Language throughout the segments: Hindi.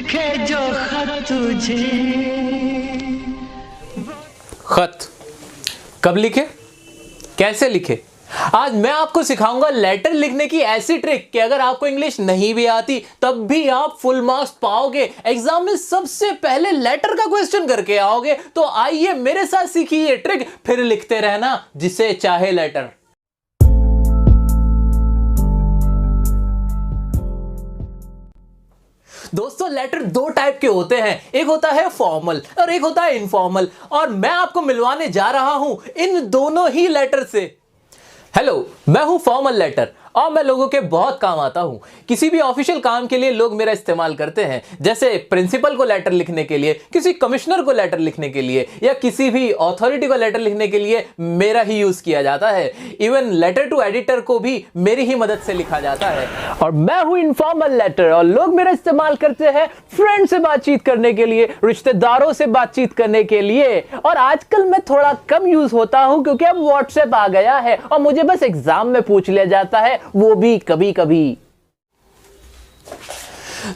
लिखे जो खत तुझे। खत कब लिखे, कैसे लिखे, आज मैं आपको सिखाऊंगा लेटर लिखने की ऐसी ट्रिक कि अगर आपको इंग्लिश नहीं भी आती तब भी आप फुल मार्क्स पाओगे। एग्जाम में सबसे पहले लेटर का क्वेश्चन करके आओगे। तो आइए मेरे साथ सीखिए ये ट्रिक, फिर लिखते रहना जिसे चाहे लेटर। दोस्तों लेटर दो टाइप के होते हैं, एक होता है फॉर्मल और एक होता है इनफॉर्मल, और मैं आपको मिलवाने जा रहा हूं इन दोनों ही लेटर से। हेलो, मैं हूं फॉर्मल लेटर और मैं लोगों के बहुत काम आता हूं। किसी भी ऑफिशियल काम के लिए लोग मेरा इस्तेमाल करते हैं, जैसे प्रिंसिपल को लेटर लिखने के लिए, किसी कमिश्नर को लेटर लिखने के लिए, या किसी भी अथॉरिटी को लेटर लिखने के लिए मेरा ही यूज किया जाता है। इवन लेटर टू एडिटर को भी मेरी ही मदद से लिखा जाता है। और मैं हूं इनफॉर्मल लेटर और लोग मेरा इस्तेमाल करते हैं फ्रेंड से बातचीत करने के लिए, रिश्तेदारों से बातचीत करने के लिए। और आजकल मैं थोड़ा कम यूज होता हूं क्योंकि अब व्हाट्सएप आ गया है और मुझे बस एग्जाम में पूछ लिया जाता है, वो भी कभी कभी।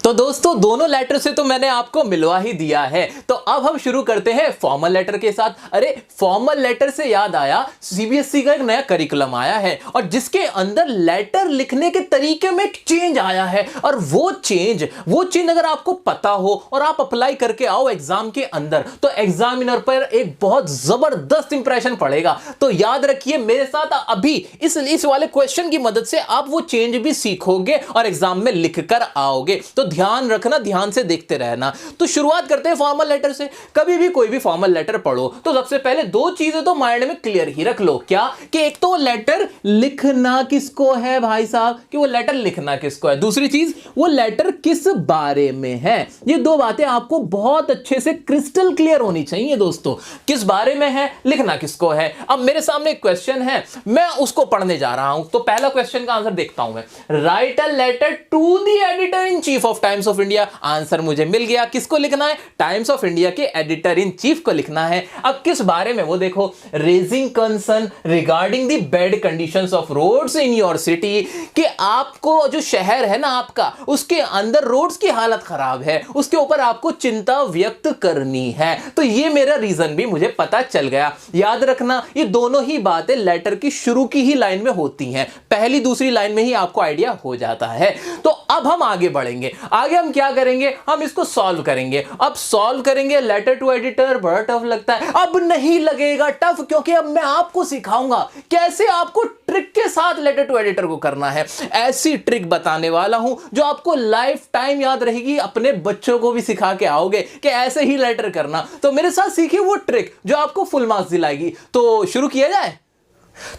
तो दोस्तों दोनों लेटर से तो मैंने आपको मिलवा ही दिया है, तो अब हम शुरू करते हैं फॉर्मल लेटर के साथ। अरे फॉर्मल लेटर से याद आया, सीबीएसई का एक नया करिकुलम आया है और जिसके अंदर लेटर लिखने के तरीके में एक चेंज आया है। और वो चेंज अगर आपको पता हो और आप अप्लाई करके आओ एग्जाम के अंदर, तो एग्जामिनर पर एक बहुत जबरदस्त इंप्रेशन पड़ेगा। तो याद रखिए मेरे साथ अभी इस वाले क्वेश्चन की मदद से आप वो चेंज भी सीखोगे और एग्जाम में लिख कर आओगे। तो ध्यान रखना, ध्यान से देखते रहना। तो शुरुआत करते हैं फॉर्मल लेटर से। कभी भी कोई भी फॉर्मल लेटर पढ़ो तो सबसे पहले दो चीजें तो माइंड में क्लियर ही रख लो। क्या कि एक तो लेटर लिखना किसको है भाई साहब, कि वो लेटर लिखना किसको है। दूसरी चीज, वो लेटर किस बारे में है। ये दो बातें आपको बहुत अच्छे से क्रिस्टल क्लियर होनी चाहिए दोस्तों। किस बारे में है, लिखना किसको है। अब मेरे सामने एक क्वेश्चन है, मैं उसको पढ़ने जा रहा हूं। तो पहला क्वेश्चन का आंसर देखता हूं मैं। Write a letter to the editor in chief of Times of India. Answer मुझे मिल गया। किसको लिखना है, टाइम्स ऑफ इंडिया के एडिटर इन चीफ को लिखना है। अब किस बारे में, वो देखो, raising concern regarding the bad conditions of roads in your city, कि आपको जो शहर है ना आपका, उसके अंदर रोड्स की हालत खराब है, उसके ऊपर आपको चिंता व्यक्त करनी है। तो ये मेरा रीजन भी मुझे पता चल गया। याद रखना ये दोनों ही बातें लेटर की शुरू की ही लाइन में होती हैं, पहली दूसरी लाइन में ही आपको आइडिया हो जाता है। तो अब हम आगे बढ़ेंगे। आगे हम क्या करेंगे, हम इसको सॉल्व करेंगे। अब सॉल्व करेंगे लेटर टू एडिटर, बड़ा टफ लगता है। अब नहीं लगेगा टफ, क्योंकि अब मैं आपको सिखाऊंगा कैसे आपको ट्रिक के साथ लेटर टू एडिटर को करना है। ऐसी ट्रिक बताने वाला हूं जो आपको लाइफ टाइम याद रहेगी, अपने बच्चों को भी सिखा के आओगे कि ऐसे ही लेटर करना। तो मेरे साथ सीखिए वो ट्रिक जो आपको फुल मार्क्स दिलाएगी। तो शुरू किया जाए।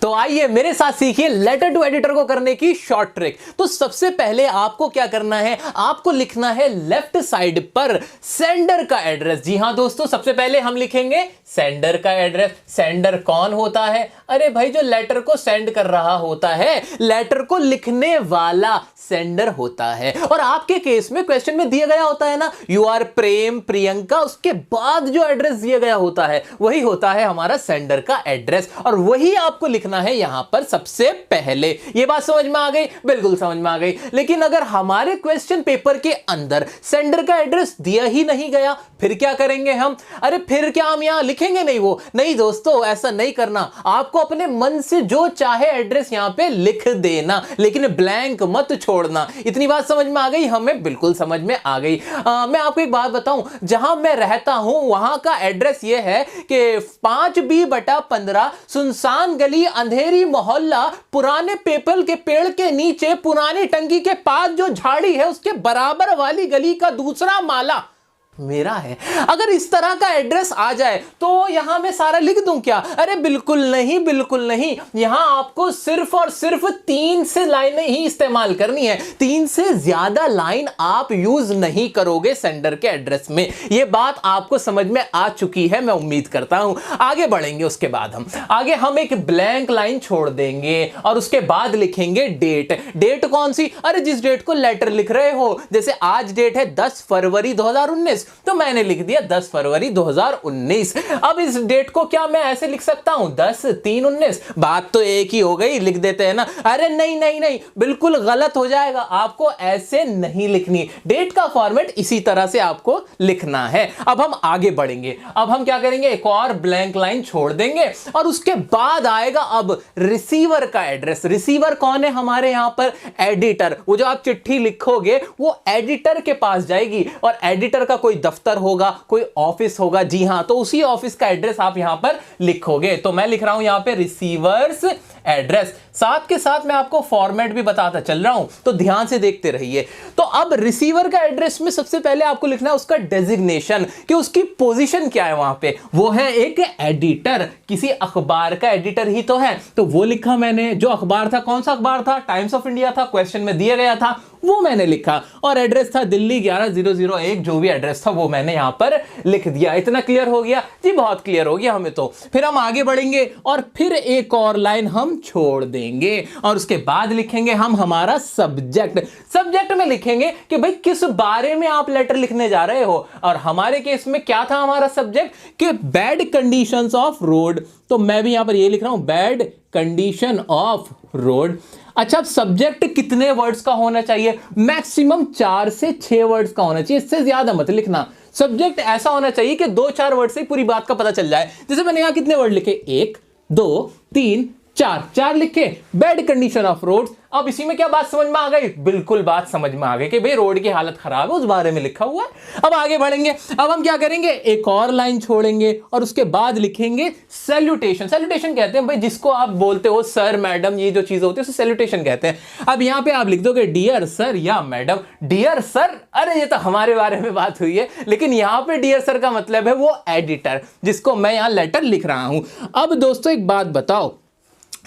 तो आइए मेरे साथ सीखिए लेटर टू एडिटर को करने की शॉर्ट ट्रिक। तो सबसे पहले आपको क्या करना है, आपको लिखना है लेफ्ट साइड पर सेंडर का एड्रेस। जी हां दोस्तों, सबसे पहले हम लिखेंगे सेंडर का एड्रेस। सेंडर कौन होता है, अरे भाई जो लेटर को सेंड कर रहा होता है, लेटर को लिखने वाला सेंडर होता है। और आपके केस में क्वेश्चन में दिया गया होता है ना, यू आर प्रेम प्रियंका, उसके बाद जो एड्रेस दिया गया होता है वही होता है हमारा सेंडर का एड्रेस, और वही आपको लिखना है यहां पर सबसे पहले। ये बात समझ में आ गई, बिल्कुल समझ में आ गई। लेकिन अगर हमारे क्वेश्चन पेपर के अंदर सेंडर का एड्रेस दिया ही नहीं गया, फिर क्या करेंगे हम, अरे फिर क्या हम यहां लिखेंगे नहीं वो, नहीं दोस्तों ऐसा नहीं करना। आपको अपने मन से जो चाहे एड्रेस यहां पे लिख देना, लेकिन ब्लैंक मत छोड़ना। इतनी बात समझ में आ गई, हमें बिल्कुल समझ में आ गई। मैं आपको एक बात बताऊं, जहां मैं रहता हूं वहां का एड्रेस यह है कि 5B/15 सुनसान गली, अंधेरी मोहल्ला, पुराने पीपल के पेड़ के नीचे, पुरानी टंकी के पास जो झाड़ी है उसके बराबर वाली गली का दूसरा माला मेरा है। अगर इस तरह का एड्रेस आ जाए तो यहां मैं सारा लिख दूं क्या, अरे बिल्कुल नहीं, बिल्कुल नहीं। यहां आपको सिर्फ और सिर्फ 3 से लाइनें ही इस्तेमाल करनी है, 3 से ज्यादा लाइन आप यूज नहीं करोगे सेंडर के एड्रेस में। यह बात आपको समझ में आ चुकी है, मैं उम्मीद करता हूं। आगे बढ़ेंगे, उसके बाद हम एक ब्लैंक लाइन छोड़ देंगे और उसके बाद लिखेंगे डेट। डेट कौन सी, अरे जिस डेट को लेटर लिख रहे हो, जैसे आज डेट है 10 फरवरी 2019, तो मैंने लिख दिया 10 फरवरी 2019। अब इस डेट को क्या मैं ऐसे लिख सकता हूं 10/3/19? बात तो एक ही हो गई, लिख देते हैं ना। अरे नहीं नहीं नहीं, बिल्कुल गलत हो जाएगा, आपको ऐसे नहीं लिखनी। डेट का फॉर्मेट इसी तरह से आपको लिखना है। अब हम आगे बढ़ेंगे, अब हम क्या करेंगे, एक और ब्लैंक लाइन छोड़ देंगे और उसके बाद आएगा अब रिसीवर का एड्रेस। रिसीवर कौन है हमारे यहां पर? एडिटर। वो जो आप चिट्ठी लिखोगे वो एडिटर के पास जाएगी और एडिटर का कोई दफ्तर होगा, कोई ऑफिस होगा, जी हां, तो उसी ऑफिस का एड्रेस आप यहां पर लिखोगे। तो मैं लिख रहा हूं यहां पे रिसीवर्स एड्रेस। साथ के साथ मैं आपको फॉर्मेट भी बताता चल रहा हूं, तो ध्यान से देखते रहिए। तो अब रिसीवर का एड्रेस में सबसे पहले आपको लिखना है उसका डेजिग्नेशन, कि उसकी पोजीशन क्या है वहां पे। वो है एक एडिटर, किसी अखबार का एडिटर ही तो है, तो वो लिखा मैंने। जो अखबार था, कौन सा अखबार था? टाइम्स ऑफ इंडिया था, क्वेश्चन में दिया गया था, वो मैंने लिखा। और एड्रेस था दिल्ली 11001, जो भी एड्रेस था वो मैंने यहां पर लिख दिया। इतना क्लियर हो गया जी? बहुत क्लियर हो गया हमें। तो फिर हम आगे बढ़ेंगे और फिर एक और लाइन हम छोड़ देंगे और उसके बाद लिखेंगे हम हमारा सब्जेक्ट। सब्जेक्ट में लिखेंगे कि भाई किस बारे में आप लेटर लिखने जा रहे हो, और हमारे केस में क्या था हमारा सब्जेक्ट? कि बैड कंडीशंस ऑफ रोड। तो मैं भी यहां पर ये लिख रहा हूं, बैड कंडीशन ऑफ रोड। अच्छा, अब सब्जेक्ट कितने वर्ड्स का होना चाहिए? मैक्सिमम 4 से 6 वर्ड्स का होना चाहिए, इससे ज्यादा मत लिखना। सब्जेक्ट ऐसा होना चाहिए कि 2-4 वर्ड से पूरी बात का पता चल जाए। जैसे मैंने यहां कितने वर्ड लिखे? 1 2 3 4 लिखे, बैड कंडीशन ऑफ रोड। अब इसी में क्या बात समझ में आ गई? बिल्कुल बात समझ में आ गई कि भाई रोड की हालत खराब है, उस बारे में लिखा हुआ है। अब आगे बढ़ेंगे, अब हम क्या करेंगे, एक और लाइन छोड़ेंगे और उसके बाद लिखेंगे सैल्यूटेशन। सैल्यूटेशन कहते हैं भाई जिसको आप बोलते हो सर मैडम, ये जो चीज होती है उसे सैल्यूटेशन कहते हैं। अब यहां पे आप लिख दोगे डियर सर या मैडम। डियर सर, अरे ये तो हमारे बारे में बात हुई है, लेकिन यहां पे डियर सर का मतलब है वो एडिटर जिसको मैं यहां लेटर लिख रहा हूं। अब दोस्तों एक बात बताओ,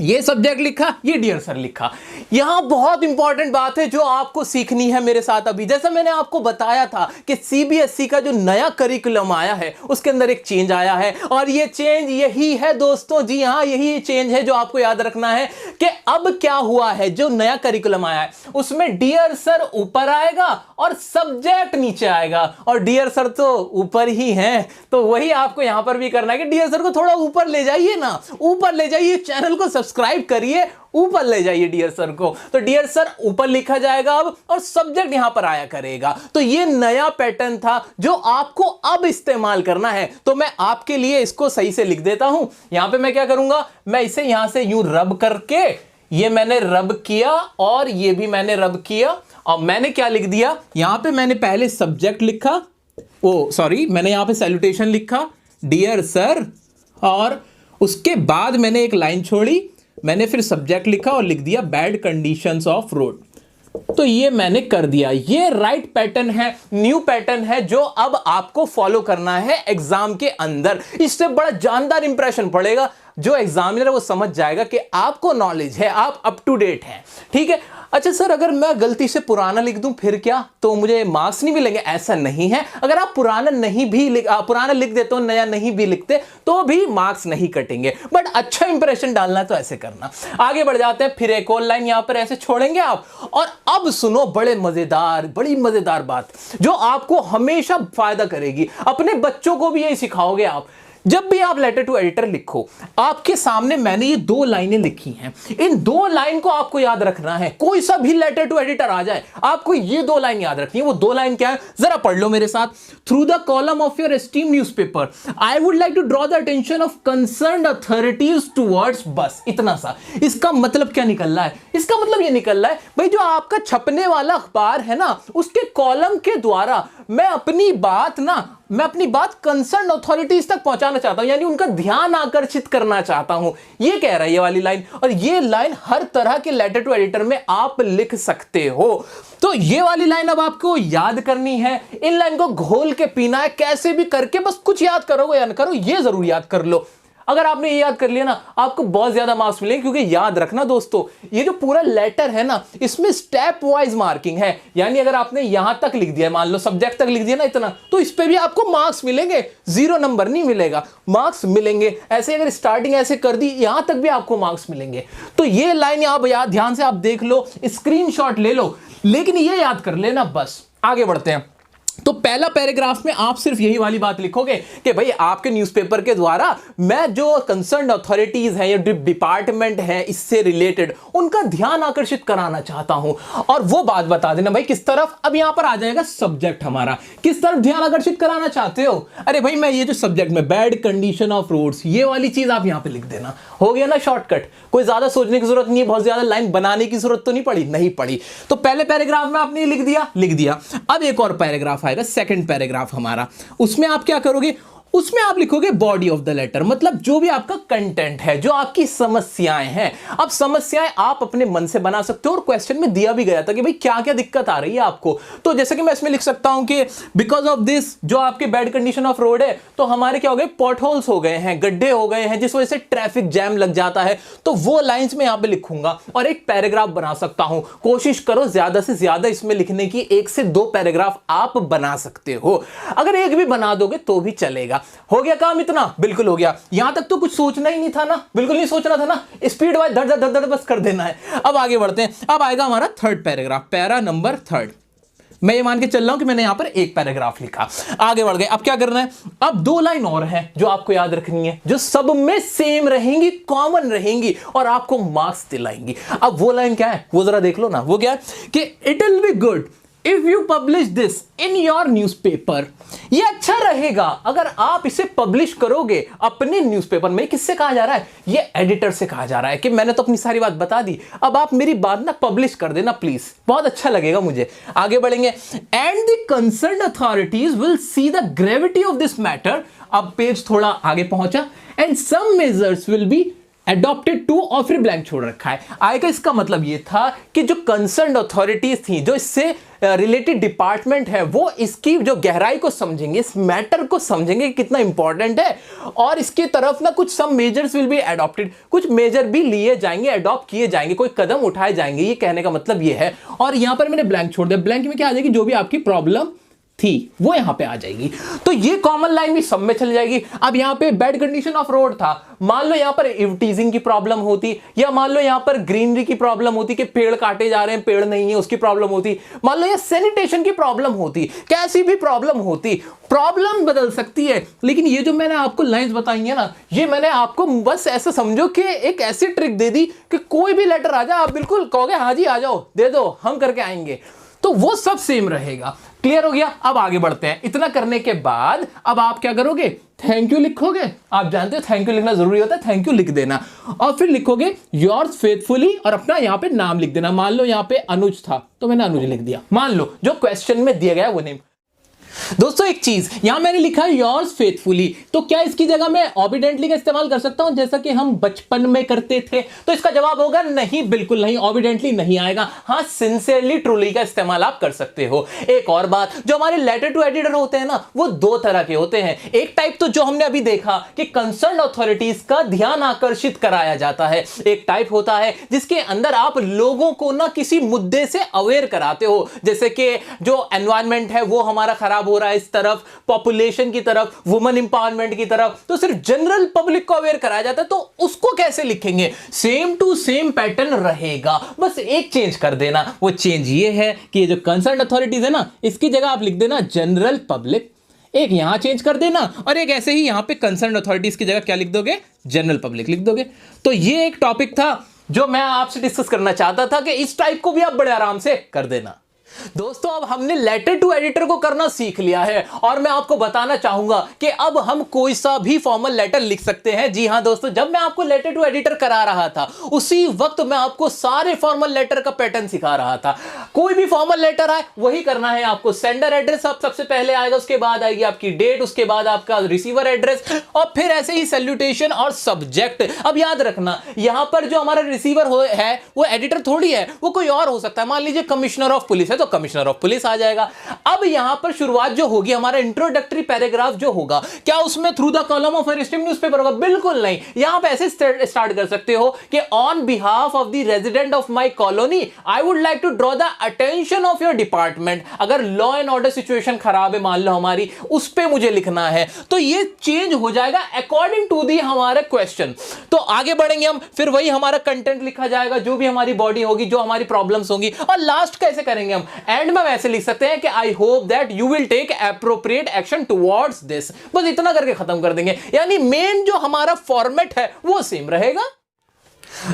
ये सब्जेक्ट लिखा, ये डियर सर लिखा। यहां बहुत इंपॉर्टेंट बात है जो आपको सीखनी है मेरे साथ अभी। जैसा मैंने आपको बताया था कि सीबीएसई का जो नया करिकुलम आया है उसके अंदर एक चेंज आया है, और ये चेंज यही है दोस्तों, जी हां यही चेंज है जो आपको याद रखना है कि अब क्या हुआ है। जो नया करिकुलम आया है उसमें डियर सर ऊपर आएगा और सब्जेक्ट नीचे आएगा, और डियर सर तो ऊपर ही है, तो वही आपको यहां पर भी करना है कि डियर सर को थोड़ा ऊपर ले जाइए ना, ऊपर ले जाइए, चैनल को सब्सक्राइब करिए, ऊपर ले जाइए डियर सर को। तो डियर सर ऊपर लिखा जाएगा अब, और सब्जेक्ट यहां पर आया करेगा। तो ये नया पैटर्न था जो आपको अब इस्तेमाल करना है। तो मैं आपके लिए इसको सही से लिख देता हूं। यहां पे मैं क्या करूंगा, मैं इसे यहां से यूं रब करके, ये मैंने रब किया और ये भी मैंने रब किया, और मैंने क्या लिख दिया, यहां पे मैंने पहले सब्जेक्ट लिखा, मैंने यहां पे सैल्यूटेशन लिखा डियर सर, और उसके बाद मैंने एक लाइन छोड़ी, मैंने फिर सब्जेक्ट लिखा और लिख दिया बैड कंडीशंस ऑफ रोड। तो ये मैंने कर दिया। ये राइट पैटर्न है, न्यू पैटर्न है जो अब आपको फॉलो करना है एग्जाम के अंदर। इससे बड़ा जानदार इंप्रेशन पड़ेगा, जो एग्जामिनर है वो समझ जाएगा कि आपको नॉलेज है, आप अप टू डेट हैं। ठीक है। अच्छा सर, अगर मैं गलती से पुराना लिख दूं फिर क्या, तो मुझे मार्क्स नहीं मिलेंगे? ऐसा नहीं है। अगर आप पुराना लिख देते हो, नया नहीं भी लिखते, तो भी मार्क्स नहीं कटेंगे, बट अच्छा इंप्रेशन डालना तो ऐसे करना। आगे बढ़ जाते हैं, फिर एक और लाइन यहां पर ऐसे छोड़ेंगे आप। और अब सुनो बड़ी मजेदार बात जो आपको हमेशा फायदा करेगी। अपने बच्चों को भी यही सिखाओगे आप। जब भी आप लेटर टू एडिटर लिखो, आपके सामने मैंने ये 2 लाइनें लिखी हैं, इन 2 लाइन को आपको याद रखना है। कोई सा भी लेटर टू एडिटर आ जाए, आपको ये 2 लाइन याद रखनी है। वो 2 लाइन क्या है, जरा पढ़ लो मेरे साथ। Through the column of your esteemed newspaper I would like to draw the attention of concerned authorities towards, बस इतना सा। इसका मतलब क्या निकल रहा है? इसका मतलब ये निकल रहा है भाई जो आपका छपने वाला अखबार है ना, उसके कॉलम के द्वारा मैं अपनी बात कंसर्न अथॉरिटीज तक पहुंचाना चाहता हूं, यानी उनका ध्यान आकर्षित करना चाहता हूं। ये कह रहा है ये वाली लाइन, और ये लाइन हर तरह के लेटर टू एडिटर में आप लिख सकते हो। तो ये वाली लाइन अब आपको याद करनी है, इन लाइन को घोल के पीना है, कैसे भी करके, बस कुछ याद करोगे या ना करो, ये जरूर याद कर लो। अगर आपने ये याद कर लिया ना, आपको बहुत ज्यादा मार्क्स मिलेंगे। क्योंकि याद रखना दोस्तों, ये जो पूरा लेटर है ना, इसमें स्टेप वाइज मार्किंग है। यानी अगर आपने यहां तक लिख दिया, मान लो सब्जेक्ट तक लिख दिया ना इतना, तो इस पे भी आपको मार्क्स मिलेंगे, 0 नंबर नहीं मिलेगा, मार्क्स मिलेंगे। ऐसे अगर स्टार्टिंग ऐसे कर दी, यहां तक भी आपको मार्क्स मिलेंगे। तो ये लाइन आप याद, ध्यान से आप देख लो, स्क्रीनशॉट ले लो, लेकिन ये याद कर लेना बस। आगे बढ़ते हैं। तो पहला पैराग्राफ में आप सिर्फ यही वाली बात लिखोगे कि भाई आपके न्यूज़पेपर के द्वारा मैं जो कंसर्न अथॉरिटीज हैं या डिपार्टमेंट है इससे रिलेटेड उनका ध्यान आकर्षित कराना चाहता हूं, और वो बात बता देना भाई किस तरफ। अब यहां पर आ जाएगा सब्जेक्ट हमारा, किस तरफ ध्यान आकर्षित कराना चाहते हो। अरे भाई मैं ये जो सब्जेक्ट में बैड कंडीशन ऑफ रोड्स, ये वाली चीज आप यहां पे लिख देना। हो गया ना शॉर्टकट, कोई ज्यादा सोचने की जरूरत नहीं है, बहुत ज्यादा लाइन बनाने की जरूरत तो नहीं पड़ी। तो पहले पैराग्राफ में आपने लिख दिया। अब एक और पैराग्राफ आएगा, सेकंड पैराग्राफ हमारा, उसमें आप क्या करोगे, उसमें आप लिखोगे बॉडी ऑफ द लेटर, मतलब जो भी आपका कंटेंट है, जो आपकी समस्याएं हैं। अब समस्याएं आप अपने मन से बना सकते हो, और क्वेश्चन में दिया भी गया था कि भाई क्या क्या दिक्कत आ रही है आपको। तो जैसे कि मैं इसमें लिख सकता हूं कि बिकॉज ऑफ दिस, जो आपके बैड कंडीशन ऑफ रोड है, तो हमारे क्या हो गए, पॉट होल्स हो गए हैं, गड्ढे हो गए हैं, जिस वजह से ट्रैफिक जैम लग जाता है। तो वो लाइंस में यहां पे लिखूंगा और एक पैराग्राफ बना सकता हूं। कोशिश करो ज्यादा से ज्यादा इसमें लिखने की, 1 से 2 पैराग्राफ आप बना सकते हो। अगर एक भी बना दोगे तो भी चलेगा। हो गया काम इतना? बिल्कुल हो गया। यहां तक तो कुछ सोचना ही नहीं था ना, बिल्कुल नहीं सोचना था ना, स्पीड वाइज धड़ धड़ धड़ बस कर देना है। अब आगे बढ़ते हैं। अब आएगा हमारा थर्ड पैराग्राफ, पैरा नंबर 3। मैं ये मान के चल रहा हूं कि मैंने यहां पर एक पैराग्राफ लिखा। आगे बढ़ गए। अब क्या करना है, अब 2 लाइन और हैं जो आपको याद रखनी है, जो सब में सेम रहेंगी, कॉमन रहेंगी और आपको मार्क्स दिलाएंगी। अब वो लाइन क्या है, वो जरा देख लो ना। वो क्या है कि it will be good if you publish this in your newspaper. ये अच्छा रहेगा अगर आप इसे पब्लिश करोगे अपने न्यूज़पेपर में। किससे कहा जा रहा है, ये एडिटर से कहा जा रहा है कि मैंने तो अपनी सारी बात बता दी, अब आप मेरी बात ना पब्लिश कर देना प्लीज, बहुत अच्छा लगेगा मुझे। आगे बढ़ेंगे। And the concerned authorities will see the gravity of this matter. अब पेज थोड़ा आगे पहुंचा। And some measures will be adopted to, और फिर ब्लैंक छोड़ रखा है। आएगा इसका मतलब ये था कि जो कंसर्न्ड अथॉरिटीज थी, जो इससे रिलेटेड डिपार्टमेंट है, वो इसकी जो गहराई को समझेंगे, इस मैटर को समझेंगे कि कितना इंपॉर्टेंट है, और इसके तरफ ना कुछ some measures will be adopted, कुछ मेजर भी लिए जाएंगे, एडॉप्ट किए जाएंगे, कोई कदम उठाए जाएंगे। ये कहने का मतलब ये है। और यहां पर मैंने ब्लैंक छोड़ दिया। ब्लैंक में क्या आ जाएगी, जो भी आपकी प्रॉब्लम थी वो यहां पे आ जाएगी। तो ये कॉमन लाइन भी सब में चल जाएगी। अब यहां पे बैड कंडीशन ऑफ रोड था, मान लो यहां पर इवटीजिंग की प्रॉब्लम होती, या मान लो यहां पर ग्रीनरी की प्रॉब्लम होती कि पेड़ काटे जा रहे हैं, पेड़ नहीं है, उसकी प्रॉब्लम होती। मान लो ये सैनिटेशन की प्रॉब्लम होती, कैसी भी प्रॉब्लम होती, प्रॉब्लम बदल सकती है। लेकिन ये जो मैंने आपको लाइंस बताई है ना, ये मैंने आपको बस ऐसा समझो कि एक ऐसी ट्रिक दे दी कि कोई भी लेटर आ जाए आप बिल्कुल कहोगे हाँ जी आ जाओ, दे दो, हम करके आएंगे। तो वो सब सेम रहेगा। क्लियर हो गया? अब आगे बढ़ते हैं। इतना करने के बाद अब आप क्या करोगे, थैंक यू लिखोगे। आप जानते हो थैंक यू लिखना जरूरी होता है, थैंक यू लिख देना, और फिर लिखोगे योर्स फेथफुली, और अपना यहां पे नाम लिख देना। मान लो यहां पे अनुज था तो मैंने अनुज लिख दिया, मान लो जो क्वेश्चन में दिया गया वो नेम। दोस्तों एक चीज यहां मैंने लिखा है योर्स फेथफुली, तो क्या इसकी जगह मैं ऑबिडेंटली का इस्तेमाल कर सकता हूं जैसा कि हम बचपन में करते थे? तो इसका जवाब होगा नहीं, बिल्कुल नहीं, ऑबिडेंटली नहीं आएगा। हां, सिंसियरली ट्रूली का इस्तेमाल आप कर सकते हो। एक और बात, जो हमारे लेटर टू एडिटर होते हैं ना, वो 2 तरह के होते हैं। एक टाइप तो जो हमने अभी देखा कि कंसर्न अथॉरिटीज का ध्यान आकर्षित कराया जाता है। एक टाइप होता है जिसके अंदर आप लोगों को ना किसी मुद्दे से अवेयर कराते हो, जैसे कि जो एनवायरमेंट है वो हमारा खराब हो रहा है इस तरफ, पॉपुलेशन की तरफ, वुमेन इंपावरमेंट की तरफ, तो सिर्फ जनरल पब्लिक को अवेयर कराया जाता है। तो उसको कैसे लिखेंगे? सेम टू सेम पैटर्न रहेगा, बस एक चेंज कर देना। वो चेंज ये है कि ये जो कंसर्न अथॉरिटीज है ना, इसकी जगह आप लिख देना जनरल पब्लिक, एक यहां चेंज कर देना, और एक ऐसे ही यहां पे कंसर्न अथॉरिटीज की जगह क्या लिख दोगे, जनरल पब्लिक लिख दोगे। तो ये एक टॉपिक था जो मैं आपसे डिस्कस करना चाहता था कि इस टाइप को भी आप बड़े आराम से कर देना। दोस्तों अब हमने लेटर टू एडिटर को करना सीख लिया है, और मैं आपको बताना चाहूंगा कि अब हम कोई सा भी फॉर्मल लेटर लिख सकते हैं। जी हां दोस्तों, जब मैं आपको लेटर टू एडिटर करा रहा था उसी वक्त मैं आपको सारे फॉर्मल लेटर का पैटर्न सिखा रहा था। कोई भी फॉर्मल लेटर आए वही करना है आपको। सेंडर एड्रेस आप सबसे पहले आएगा, उसके बाद आएगी आपकी डेट, उसके बाद आपका रिसीवर एड्रेस, और फिर ऐसे ही सैल्यूटेशन और सब्जेक्ट। अब याद रखना, यहां पर जो हमारा रिसीवर है वो एडिटर थोड़ी है, वो कोई और हो सकता है। मान लीजिए कमिश्नर ऑफ पुलिस है तो कमिश्नर ऑफ पुलिस आ जाएगा। अब यहां पर शुरुआत जो होगी, हमारा इंट्रोडक्टरी पैराग्राफ जो होगा, क्या उसमें through the column of esteem newspaper होगा? बिल्कुल नहीं। यहां पे ऐसे स्टार्ट कर सकते हो कि on behalf of the resident of my colony I would like to draw the attention of your department. अगर लॉ एंड ऑर्डर सिचुएशन खराब है मान लो हमारी, उस पे मुझे लिखना है, तो ये चेंज हो जाएगा अकॉर्डिंग टू दी हमारे क्वेश्चन। तो आगे बढ़ेंगे हम, फिर वही हमारा कंटेंट लिखा जाएगा, जो भी हमारी बॉडी होगी, जो हमारी प्रॉब्लम्स होंगी, और लास्ट कैसे करेंगे हम, एंड में वैसे लिख सकते हैं कि I hope that you will take appropriate action towards this, बस इतना करके खत्म कर देंगे। यानी मेन जो हमारा फॉर्मेट है वो सेम रहेगा।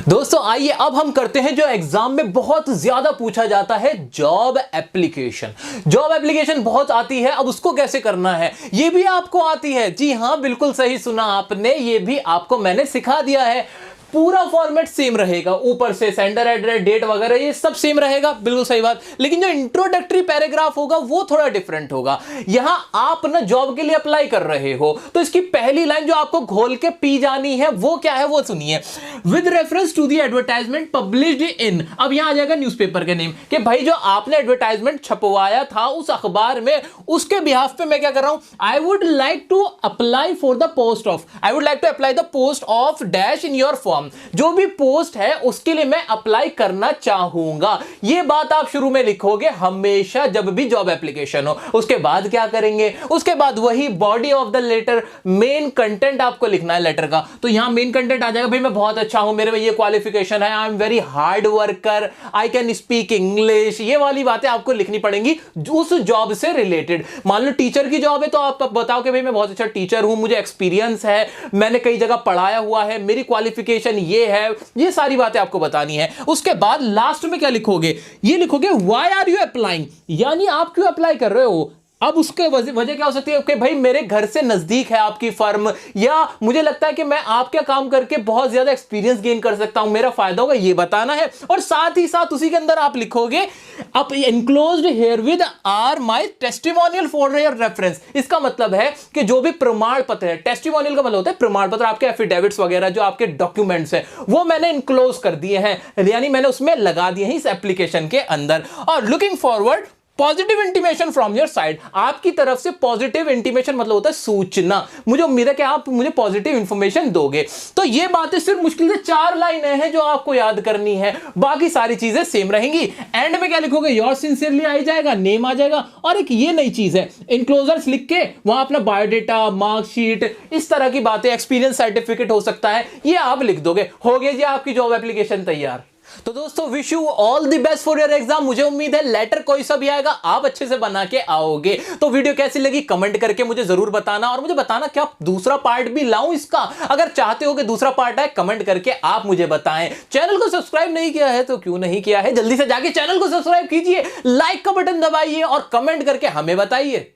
दोस्तों आइए अब हम करते हैं जो एग्जाम में बहुत ज्यादा पूछा जाता है, जॉब एप्लीकेशन। जॉब एप्लीकेशन बहुत आती है, अब उसको कैसे करना है ये भी आपको आती है। जी हां, बिल्कुल सही सुना आपने, ये भी आपको मैंने सिखा दिया है। पूरा फॉर्मेट सेम रहेगा, ऊपर से सेंडर एड्रेस, डेट वगैरह ये सब सेम रहेगा, बिल्कुल सही बात। लेकिन जो इंट्रोडक्टरी पैराग्राफ होगा वो थोड़ा डिफरेंट होगा। यहां आप ना जॉब के लिए अप्लाई कर रहे हो तो इसकी पहली लाइन जो आपको घोल के पी जानी है वो क्या है, वो सुनिए। With reference to the advertisement published in, अब यहां आ जाएगा न्यूज़पेपर के नेम कि भाई जो आपने एडवर्टाइजमेंट छपवाया था उस अखबार में, उसके बिहाफ पे मैं क्या कर रहा हूं, I would like to apply for the post of, I would like to apply the post of dash in your form. जो भी पोस्ट है उसके लिए मैं अप्लाई करना चाहूंगा। यह बात आप शुरू में लिखोगे हमेशा जब भी जॉब एप्लीकेशन हो। उसके बाद क्या करेंगे, उसके बाद वही body of the letter, main content आपको लिखना है लेटर का। तो यहां मेन कंटेंट आ जाएगा, भाई मैं बहुत अच्छा हूं, मेरे में ये क्वालिफिकेशन है, I am very hard worker, I can speak English, ये वाली बातें आपको लिखनी पड़ेंगी उस जॉब से रिलेटेड। मान लो टीचर की जॉब है तो आप बताओ कि भाई मैं बहुत अच्छा टीचर हूं, मुझे एक्सपीरियंस है, मैंने कई जगह पढ़ाया हुआ है, मेरी क्वालिफिकेशन ये है, ये सारी बातें आपको बतानी है। उसके बाद लास्ट में क्या लिखोगे, ये लिखोगे व्हाई आर यू अप्लाइंग, यानी आप क्यों अप्लाई कर रहे हो। अब उसके वजह क्या हो सकती है कि भाई मेरे घर से नजदीक है आपकी फर्म, या मुझे लगता है कि मैं आपके काम करके बहुत ज्यादा एक्सपीरियंस गेन कर सकता हूं, मेरा फायदा होगा, ये बताना है। और साथ ही साथ उसी के अंदर आप लिखोगे अब enclosed herewith are my testimonial for your reference. इसका मतलब है कि जो भी प्रमाण पत्र है, टेस्टिमोनियल का मतलब होता है प्रमाण पत्र, आपके एफिडेविट्स वगैरह जो आपके डॉक्यूमेंट्स है वो मैंने इनक्लोज कर दिए हैं, यानी मैंने उसमें लगा दिए हैं इस एप्लीकेशन के अंदर। और looking forward positive intimation from your side, आपकी तरफ से पॉजिटिव इंटीमेशन मतलब होता है सूचना, मुझे उम्मीद है कि आप मुझे पॉजिटिव इंफॉर्मेशन दोगे। तो ये बातें सिर्फ मुश्किल से 4 लाइनें हैं जो आपको याद करनी है, बाकी सारी चीजें सेम रहेंगी। एंड में क्या लिखोगे, योर सिंसियरली आ जाएगा, नेम आ जाएगा, और एक ये नई चीज है इनक्लोजर्स लिख के वहां अपना बायोडेटा, मार्कशीट, इस तरह की बातें, एक्सपीरियंस सर्टिफिकेट हो सकता है, ये आप लिख दोगे, हो गई जी आपकी जॉब एप्लीकेशन तैयार। तो दोस्तों wish you all the best for your exam. मुझे उम्मीद है लेटर कोई सा भी आएगा आप अच्छे से बना के आओगे। तो वीडियो कैसी लगी कमेंट करके मुझे जरूर बताना, और मुझे बताना क्या दूसरा पार्ट भी लाऊं इसका। अगर चाहते हो कि दूसरा पार्ट आए कमेंट करके आप मुझे बताएं। चैनल को सब्सक्राइब नहीं किया है तो क्यों नहीं किया है, जल्दी से जाके चैनल को सब्सक्राइब कीजिए, लाइक का बटन दबाइए और कमेंट करके हमें बताइए।